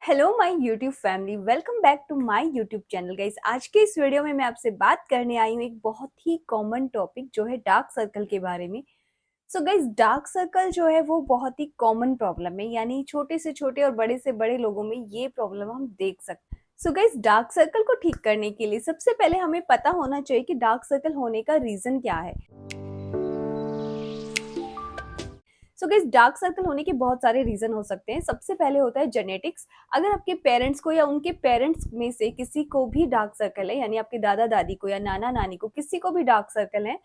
Hello my YouTube family, welcome back to my YouTube channel guys. आज के इस video में मैं आपसे बात करने आई हूँ एक बहुत ही कॉमन टॉपिक जो है डार्क सर्कल के बारे में। सो गाइस, डार्क सर्कल जो है वो बहुत ही कॉमन प्रॉब्लम है, यानी छोटे से छोटे और बड़े से बड़े लोगों में ये प्रॉब्लम हम देख सकते हैं। सो गाइस, डार्क सर्कल को ठीक करने के लिए सबसे पहले हमें पता होना चाहिए कि डार्क सर्कल होने का रीजन क्या है। सो गाइस, डार्क सर्कल होने के बहुत सारे रीजन हो सकते हैं। सबसे पहले होता है जेनेटिक्स। अगर आपके पेरेंट्स को या उनके पेरेंट्स में से किसी को भी डार्क सर्कल है, यानी आपके दादा दादी को या नाना नानी को किसी को भी डार्क सर्कल है,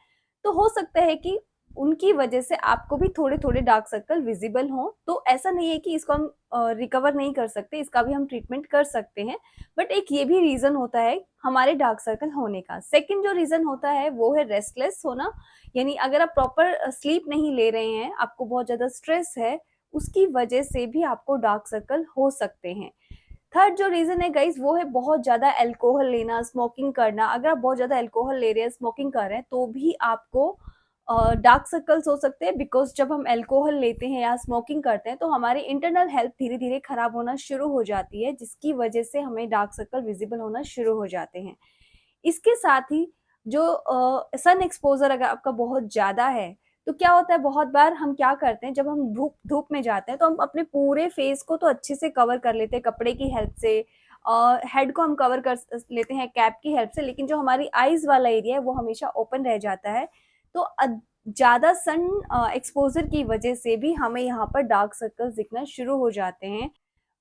तो हो सकता है कि उनकी वजह से आपको भी थोड़े थोड़े डार्क सर्कल विजिबल हो। तो ऐसा नहीं है कि इसको हम रिकवर नहीं कर सकते, इसका भी हम ट्रीटमेंट कर सकते हैं। बट एक ये भी रीजन होता है हमारे डार्क सर्कल होने का। सेकेंड जो रीजन होता है वो है रेस्टलेस होना, यानी अगर आप प्रॉपर स्लीप नहीं ले रहे हैं, आपको बहुत ज्यादा स्ट्रेस है, उसकी वजह से भी आपको डार्क सर्कल हो सकते हैं। थर्ड जो रीजन है गाइस वो है बहुत ज्यादा अल्कोहल लेना, स्मोकिंग करना। अगर आप बहुत ज्यादा अल्कोहल ले रहे हैं, स्मोकिंग कर रहे हैं, तो भी आपको डार्क सर्कल्स हो सकते हैं। बिकॉज जब हम अल्कोहल लेते हैं या स्मोकिंग करते हैं तो हमारी इंटरनल हेल्थ धीरे धीरे खराब होना शुरू हो जाती है, जिसकी वजह से हमें डार्क सर्कल विजिबल होना शुरू हो जाते हैं। इसके साथ ही जो सन एक्सपोजर अगर आपका बहुत ज्यादा है, तो क्या होता है, बहुत बार हम क्या करते हैं, जब हम धूप धूप में जाते हैं तो हम अपने पूरे फेस को तो अच्छे से कवर कर लेते हैं कपड़े की हेल्प से, हेड को हम कवर कर लेते हैं कैप की हेल्प से, लेकिन जो हमारी आईज वाला एरिया है वो हमेशा ओपन रह जाता है। तो ज्यादा सन एक्सपोजर की वजह से भी हमें यहाँ पर डार्क सर्कल्स दिखना शुरू हो जाते हैं।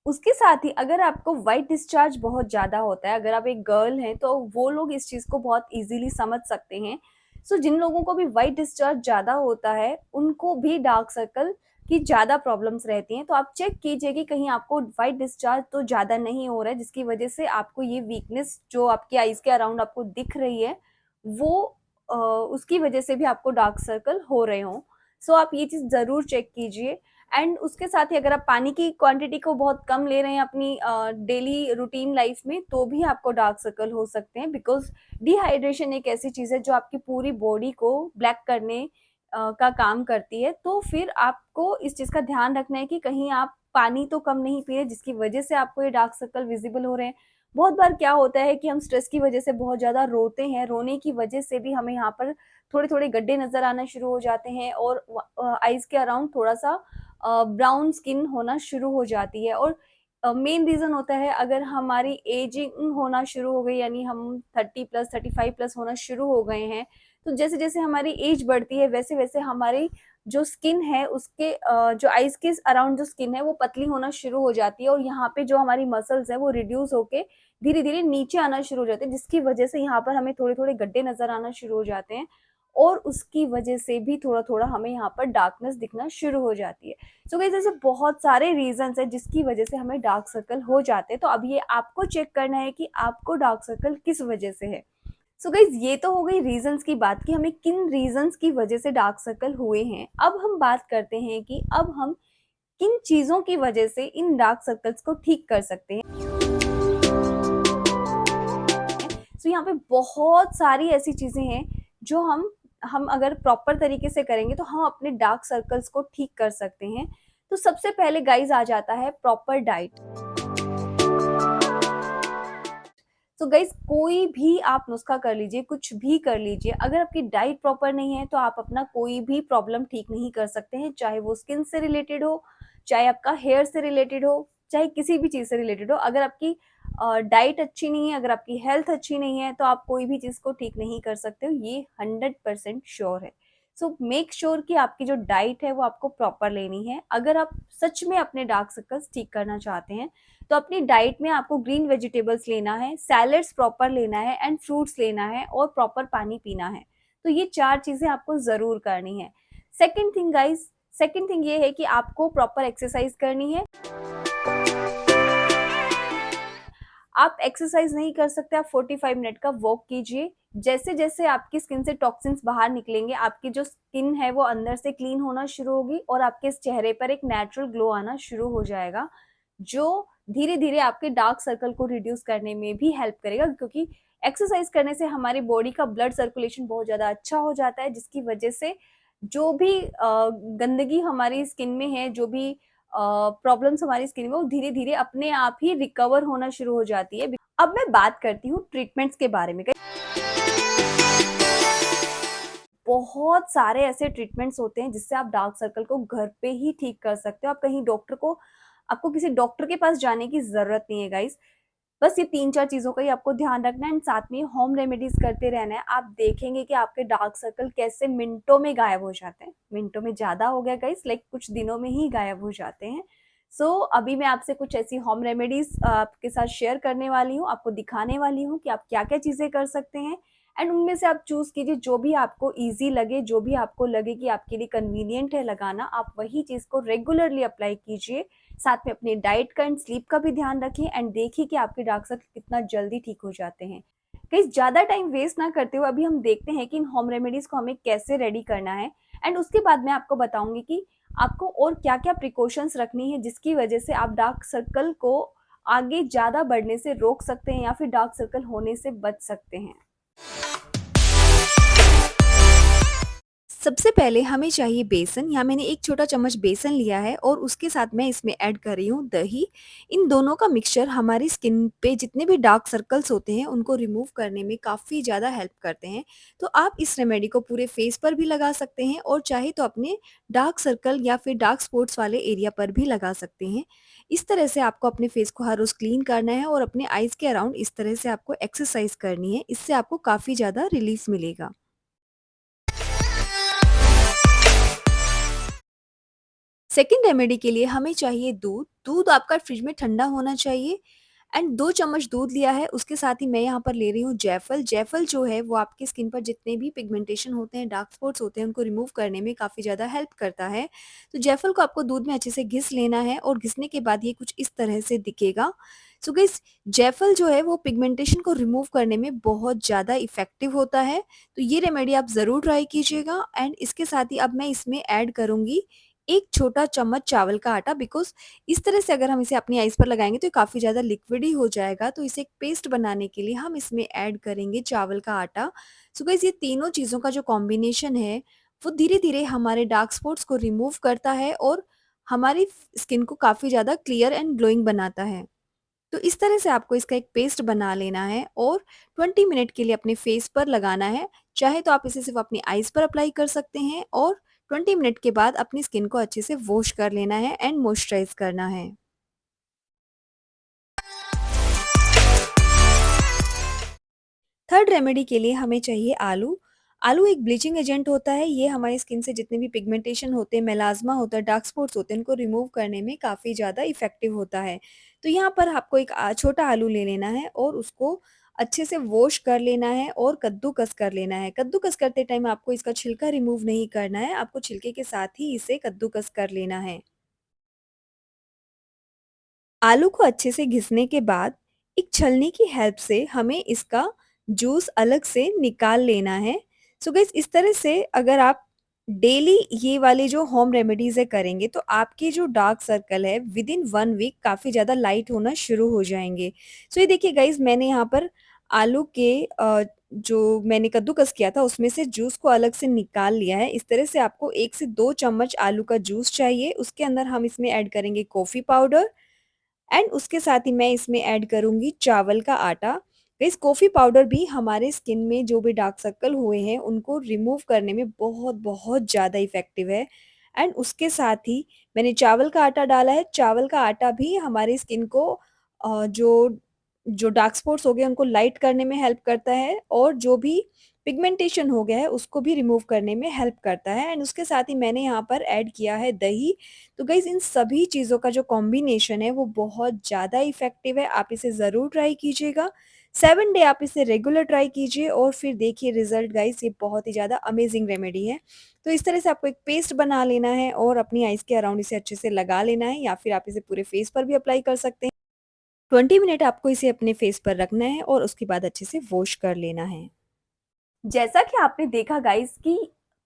उसके साथ ही अगर आपको व्हाइट डिस्चार्ज बहुत ज़्यादा होता है, अगर आप एक गर्ल हैं, तो वो लोग इस चीज़ को बहुत इजीली समझ सकते हैं। सो जिन लोगों को भी व्हाइट डिस्चार्ज ज़्यादा होता है उनको भी डार्क सर्कल की ज़्यादा प्रॉब्लम्स रहती हैं। तो आप चेक कीजिए कि कहीं आपको व्हाइट डिस्चार्ज तो ज़्यादा नहीं हो रहा है, जिसकी वजह से आपको ये वीकनेस जो आपकी आईज के अराउंड आपको दिख रही है, वो उसकी वजह से भी आपको डार्क सर्कल हो रहे हों। सो आप ये चीज़ ज़रूर चेक कीजिए। एंड उसके साथ ही अगर आप पानी की क्वांटिटी को बहुत कम ले रहे हैं अपनी डेली रूटीन लाइफ में, तो भी आपको डार्क सर्कल हो सकते हैं। बिकॉज डिहाइड्रेशन एक ऐसी चीज़ है जो आपकी पूरी बॉडी को ब्लैक करने का काम करती है। तो फिर आपको इस चीज़ का ध्यान रखना है कि कहीं आप पानी तो कम नहीं पी रहे, जिसकी वजह से आपको ये डार्क सर्कल विजिबल हो रहे हैं। बहुत बार क्या होता है कि हम स्ट्रेस की वजह से बहुत ज़्यादा रोते हैं, रोने की वजह से भी हमें यहाँ पर थोड़े थोड़े गड्ढे नजर आना शुरू हो जाते हैं, और आईज के अराउंड थोड़ा सा ब्राउन स्किन होना शुरू हो जाती है। और मेन रीजन होता है अगर हमारी एजिंग होना शुरू हो गई, यानी हम 30+, 35+ होना शुरू हो गए हैं, तो जैसे जैसे हमारी एज बढ़ती है वैसे वैसे हमारी जो स्किन है उसके जो आईज के अराउंड जो स्किन है वो पतली होना शुरू हो जाती है, और यहाँ पे जो हमारी मसल्स है वो रिड्यूस होके धीरे धीरे नीचे आना शुरू हो जाते हैं, जिसकी वजह से यहाँ पर हमें थोड़े थोड़े गड्ढे नजर आना शुरू हो जाते हैं, और उसकी वजह से भी थोड़ा थोड़ा हमें यहाँ पर डार्कनेस दिखना शुरू हो जाती है। सो गाइस, ऐसे बहुत सारे रीजंस हैं जिसकी वजह से हमें डार्क सर्कल हो जाते हैं। तो अब ये आपको चेक करना है कि आपको डार्क सर्कल किस वजह से है। सो गाइस, ये तो हो गई रीजंस की बात कि हमें किन रीजंस की वजह से डार्क सर्कल हुए हैं। अब हम बात करते हैं कि अब हम किन चीजों की वजह से इन डार्क सर्कल्स को ठीक कर सकते हैं। सो यहाँ पे बहुत सारी ऐसी चीजें हैं जो हम अगर प्रॉपर तरीके से करेंगे तो हम अपने डार्क सर्कल्स को ठीक कर सकते हैं। तो सबसे पहले गाइज आ जाता है प्रॉपर डाइट। तो गाइज, कोई भी आप नुस्खा कर लीजिए, कुछ भी कर लीजिए, अगर आपकी डाइट प्रॉपर नहीं है तो आप अपना कोई भी प्रॉब्लम ठीक नहीं कर सकते हैं। चाहे वो स्किन से रिलेटेड हो, चाहे आपका हेयर से रिलेटेड हो, चाहे किसी भी चीज से रिलेटेड हो। अगर आपकी डाइट अच्छी नहीं है, अगर आपकी हेल्थ अच्छी नहीं है, तो आप कोई भी चीज को ठीक नहीं कर सकते हो, ये 100% श्योर है। सो मेक श्योर कि आपकी जो डाइट है वो आपको प्रॉपर लेनी है। अगर आप सच में अपने डार्क सर्कल्स ठीक करना चाहते हैं तो अपनी डाइट में आपको ग्रीन वेजिटेबल्स लेना है, सैलड्स प्रॉपर लेना है, एंड फ्रूट्स लेना है, और प्रॉपर पानी पीना है। तो ये 4 चीजें आपको जरूर करनी है। Second thing guys, second thing ये है कि आपको प्रॉपर एक्सरसाइज करनी है। आप एक्सरसाइज नहीं कर सकते, आप 45 मिनट का वॉक कीजिए। जैसे जैसे आपकी स्किन से टॉक्सिन्स बाहर निकलेंगे, आपकी जो स्किन है वो अंदर से क्लीन होना शुरू होगी, और आपके चेहरे पर एक नेचुरल ग्लो आना शुरू हो जाएगा, जो धीरे धीरे आपके डार्क सर्कल को रिड्यूस करने में भी हेल्प करेगा। क्योंकि एक्सरसाइज करने से हमारी बॉडी का ब्लड सर्कुलेशन बहुत ज्यादा अच्छा हो जाता है, जिसकी वजह से जो भी गंदगी हमारी स्किन में है, जो भी प्रॉब्लम्स हमारी स्किन में वो धीरे-धीरे अपने आप ही रिकवर होना शुरू हो जाती है। अब मैं बात करती हूँ ट्रीटमेंट्स के बारे में। बहुत सारे ऐसे ट्रीटमेंट्स होते हैं जिससे आप डार्क सर्कल को घर पे ही ठीक कर सकते हो। आप कहीं डॉक्टर को आपको किसी डॉक्टर के पास जाने की ज़रूरत नहीं है गाइस। बस ये 3-4 चीज़ों का ही आपको ध्यान रखना है एंड साथ में होम रेमेडीज़ करते रहना है। आप देखेंगे कि आपके डार्क सर्कल कैसे मिनटों में गायब हो जाते हैं। मिनटों में ज़्यादा हो गया गाइस, लाइक कुछ दिनों में ही गायब हो जाते हैं। अभी मैं आपसे कुछ ऐसी होम रेमेडीज़ आपके साथ शेयर करने वाली हूँ, आपको दिखाने वाली हूँ कि आप क्या-क्या चीज़ें कर सकते हैं एंड उनमें से आप चूज़ कीजिए जो भी आपको ईज़ी लगे, जो भी आपको लगे कि आपके लिए कन्वीनिएंट है लगाना, आप वही चीज़ को रेगुलरली अप्लाई कीजिए। साथ में अपने डाइट का एंड स्लीप का भी ध्यान रखें एंड देखिए कि आपके डार्क सर्कल कितना जल्दी ठीक हो जाते हैं। गाइस ज़्यादा टाइम वेस्ट ना करते हुए अभी हम देखते हैं कि इन होम रेमेडीज़ को हमें कैसे रेडी करना है एंड उसके बाद मैं आपको बताऊँगी कि आपको और क्या-क्या प्रिकॉशंस रखनी है जिसकी वजह से आप डार्क सर्कल को आगे ज़्यादा बढ़ने से रोक सकते हैं या फिर डार्क सर्कल होने से बच सकते हैं। सबसे पहले हमें चाहिए बेसन। यहाँ मैंने 1 छोटा चम्मच बेसन लिया है और उसके साथ मैं इसमें ऐड कर रही हूँ दही। इन दोनों का मिक्सचर हमारी स्किन पे जितने भी डार्क सर्कल्स होते हैं उनको रिमूव करने में काफ़ी ज़्यादा हेल्प करते हैं। तो आप इस रेमेडी को पूरे फेस पर भी लगा सकते हैं और चाहे तो अपने डार्क सर्कल या फिर डार्क स्पॉट्स वाले एरिया पर भी लगा सकते हैं। इस तरह से आपको अपने फेस को हर रोज़ क्लीन करना है और अपने आइज़ के अराउंड इस तरह से आपको एक्सरसाइज करनी है। इससे आपको काफ़ी ज़्यादा रिलीफ मिलेगा। सेकंड रेमेडी के लिए हमें चाहिए दूध। दूध आपका फ्रिज में ठंडा होना चाहिए एंड 2 चम्मच दूध लिया है, उसके साथ ही मैं यहाँ पर ले रही हूँ जायफल। जायफल जो है वो आपकी स्किन पर जितने भी पिगमेंटेशन होते हैं, डार्क स्पॉट्स होते हैं, उनको रिमूव करने में काफ़ी ज़्यादा हेल्प करता है। तो जायफल को आपको दूध में अच्छे से घिस लेना है और घिसने के बाद ये कुछ इस तरह से दिखेगा। सो गाइस, जायफल जो है वो पिगमेंटेशन को रिमूव करने में बहुत ज़्यादा इफ़ेक्टिव होता है। तो ये रेमेडी आप ज़रूर ट्राई कीजिएगा एंड इसके साथ ही अब मैं इसमें ऐड करूँगी 1 छोटा चम्मच चावल का आटा। बिकॉज़ इस तरह से अगर हम इसे अपनी आइज़ पर लगाएँगे तो ये काफ़ी ज़्यादा लिक्विडी हो जाएगा, तो इसे एक पेस्ट बनाने के लिए हम इसमें ऐड करेंगे चावल का आटा। सो गाइस, ये तीनों चीज़ों का जो कॉम्बिनेशन है, वो धीरे-धीरे हमारे डार्क स्पॉट्स को रिमूव करता है और हमारी स्किन को काफ़ी ज़्यादा क्लियर एंड ग्लोइंग बनाता है। तो इस तरह से आपको इसका एक पेस्ट बना लेना है और 20 मिनट के लिए अपने फेस पर लगाना है। चाहे तो आप इसे सिर्फ़ अपनी आइज़ पर अप्लाई कर सकते हैं और 20 मिनट के बाद अपनी स्किन को अच्छे से वॉश कर लेना है एंड मॉइस्चराइज़ करना है। थर्ड रेमेडी के लिए हमें चाहिए आलू। आलू एक ब्लीचिंग एजेंट होता है, ये हमारी स्किन से जितने भी पिगमेंटेशन होते हैं, मेलाज़्मा होता है, डार्क स्पॉट्स होते हैं, इनको रिमूव करने में काफ़ी ज़्यादा इफ़ेक्टिव होता है। तो यहाँ पर आपको एक छोटा आलू ले लेना है और उसको अच्छे से वॉश कर लेना है और कद्दूकस कर लेना है। कद्दूकस करते टाइम आपको इसका छिलका रिमूव नहीं करना है, आपको छिलके के साथ ही इसे कद्दूकस कर लेना है। आलू को अच्छे से घिसने के बाद एक छलनी की हेल्प से हमें इसका जूस अलग से निकाल लेना है। सो गाइस, इस तरह से अगर आप डेली ये वाले जो होम रेमेडीज़ है करेंगे तो आपके जो डार्क सर्कल है विद इन 1 वीक काफ़ी ज़्यादा लाइट होना शुरू हो जाएँगे। सो ये देखिए गाइस, मैंने यहाँ पर आलू के जो मैंने कद्दूकस किया था उसमें से जूस को अलग से निकाल लिया है। इस तरह से आपको 1 से 2 चम्मच आलू का जूस चाहिए। उसके अंदर हम इसमें ऐड करेंगे कॉफ़ी पाउडर एंड उसके साथ ही मैं इसमें ऐड करूँगी चावल का आटा। इस कॉफ़ी पाउडर भी हमारे स्किन में जो भी डार्क सर्कल हुए हैं, उनको रिमूव करने में बहुत ज़्यादा इफ़ेक्टिव है। एंड उसके साथ ही मैंने चावल का आटा डाला है। चावल का आटा भी हमारी स्किन को जो जो डार्क स्पॉट्स हो गए, उनको लाइट करने में हेल्प करता है और जो भी पिगमेंटेशन हो गया है, उसको भी रिमूव करने में हेल्प करता है। एंड उसके साथ ही मैंने यहाँ पर ऐड किया है दही। तो गाइज़, इन सभी चीज़ों का जो कॉम्बिनेशन है वो बहुत ज़्यादा इफ़ेक्टिव है, आप इसे ज़रूर ट्राई कीजिएगा। 7 डे आप इसे रेगुलर ट्राई कीजिए और फिर देखिए रिज़ल्ट गाइज़, ये बहुत ही ज़्यादा अमेज़िंग रेमेडी है। तो इस तरह से आपको एक पेस्ट बना लेना है और अपनी आइज़ के अराउंड इसे अच्छे से लगा लेना है या फिर आप इसे पूरे फेस पर भी अप्लाई कर सकते हैं। 20 मिनट आपको इसे अपने फेस पर रखना है और उसके बाद अच्छे से वॉश कर लेना है। जैसा कि आपने देखा गाइस कि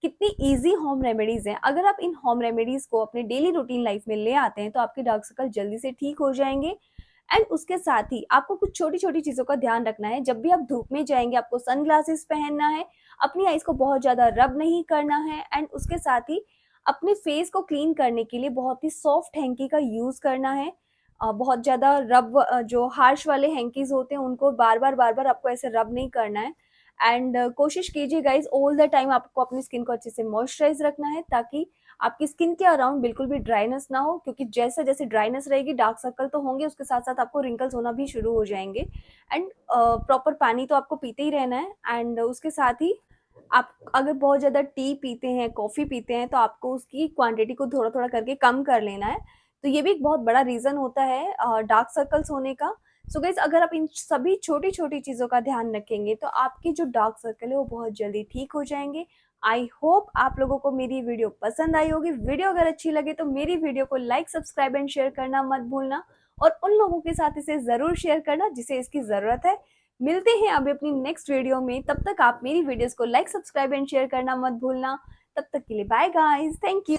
कितनी इजी होम रेमेडीज हैं। अगर आप इन होम रेमेडीज को अपने डेली रूटीन लाइफ में ले आते हैं तो आपके डार्क सर्कल जल्दी से ठीक हो जाएंगे। एंड उसके साथ ही आपको कुछ छोटी छोटी चीजों का ध्यान रखना है। जब भी आप धूप में जाएंगे आपको सन ग्लासेस पहनना है, अपनी आईज को बहुत ज्यादा रब नहीं करना है एंड उसके साथ ही अपने फेस को क्लीन करने के लिए बहुत ही सॉफ्ट हैंकी का यूज़ करना है। बहुत ज़्यादा रब जो हार्श वाले हैंकीज़ होते हैं उनको बार-बार आपको ऐसे रब नहीं करना है। एंड कोशिश कीजिए गाइज़ ऑल द टाइम आपको अपनी स्किन को अच्छे से मॉइस्चराइज़ रखना है, ताकि आपकी स्किन के अराउंड बिल्कुल भी ड्राइनेस ना हो, क्योंकि जैसे-जैसे ड्राइनेस रहेगी डार्क सर्कल तो होंगे, उसके साथ-साथ आपको रिंकल्स होना भी शुरू हो जाएँगे। एंड प्रॉपर पानी तो आपको पीते ही रहना है, एंड उसके साथ ही आप अगर बहुत ज़्यादा टी पीते हैं, कॉफ़ी पीते हैं, तो आपको उसकी क्वांटिटी को थोड़ा-थोड़ा करके कम कर लेना है। तो ये भी एक बहुत बड़ा रीज़न होता है डार्क सर्कल्स होने का। सो गाइज़, अगर आप इन सभी छोटी-छोटी चीज़ों का ध्यान रखेंगे, तो आपके जो डार्क सर्कल है वो बहुत जल्दी ठीक हो जाएँगे। आई होप आप लोगों को मेरी वीडियो पसंद आई होगी। वीडियो अगर अच्छी लगे तो मेरी वीडियो को लाइक, सब्सक्राइब एंड शेयर करना मत भूलना, और उन लोगों के साथ इसे ज़रूर शेयर करना जिसे इसकी ज़रूरत है। मिलते हैं अभी अपनी नेक्स्ट वीडियो में, तब तक आप मेरी वीडियोस को लाइक, सब्सक्राइब एंड शेयर करना मत भूलना। तब तक के लिए बाय गाइस, थैंक यू।